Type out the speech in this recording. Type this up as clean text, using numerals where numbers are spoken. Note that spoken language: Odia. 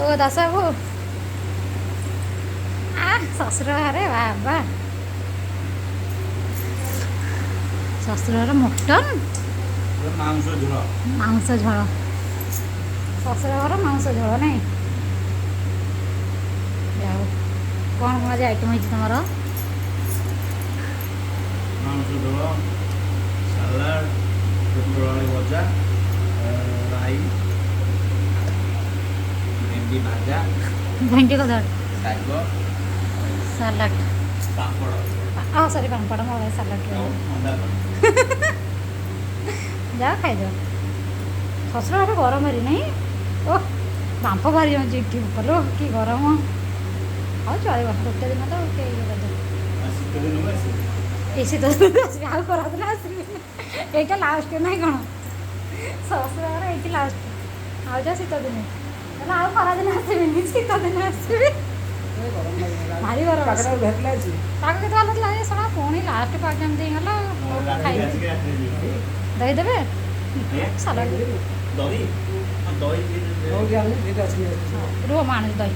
ଓ ଦାସ ବାବୁ ଶ୍ୱଶୁର ଘରେ ବାବା ଶ୍ୱଶୁର ଘର ମଟନ୍ ମାଂସ ଝୋଳ। ମାଂସ ଝୋଳ ଶ୍ୱଶୁର ଘର ମାଂସ ଝୋଳ ନାଇଁ ଯାଉ କ'ଣ କ'ଣ ଆଜି ଆଇଟମ୍ ହେଇଛି ତୁମର? ମାଂସ ଝୋଳ, ସାଲାଡ଼, ପୋଟଳ ଆଳୁ ଭଜା, ରାଇ, ଭେଣ୍ଡି ଭାଜା, ଭେଣ୍ଡି କଦଳ ଶାଗ, ସାଲାଡ଼ ପାମ୍ପଡ଼, ସରି ପାମ୍ପଡ଼ ମୋ ସାଲାଡ଼ ଆଉ ଅଣ୍ଡା କଣ। ଯାଅ ଖାଇଦିଅ ଶ୍ୱଶୁର ଘରେ ଗରମ ହେରି ନାହିଁ ଓ ବାମ୍ଫ ବାହାରି ଯାଉଛି କି ଉପର କି ଗରମ ଆଉ ଚଳିବ ଗୋଟେ ଦିନ ତ କେହି ଶୀତ ଦିନକୁ ଆସିବ। ଏଇ ଶୀତ ଦିନ ଆସିବି ଆଉ ଖରାଦିନ ଆସିବି ଏଇଟା ଲାଷ୍ଟ ନାହିଁ କ'ଣ ଶ୍ୱଶୁର ଘର ଏଇଠି ଲାଷ୍ଟ ଆଉ ଯା ଶୀତ ଦିନେ ତାହେଲେ ଆଉ ଖରାଦିନ ଆସିବିନି ଶୀତ ଦିନ ଆସିବି ଭାରି ଗରମ ପାଗ କେତେ ଭଲ ଥିଲା ଯେ ଶୁଣ ପୁଣି ଲାଷ୍ଟ ପାଗ ଏମିତି ହେଇଗଲା ଖାଇବି ଦହି ଦେବେ ସାଲାଡ଼ ଦହି ଦହି ରୁହ ମୁଁ ଆଣୁଛି ଦହି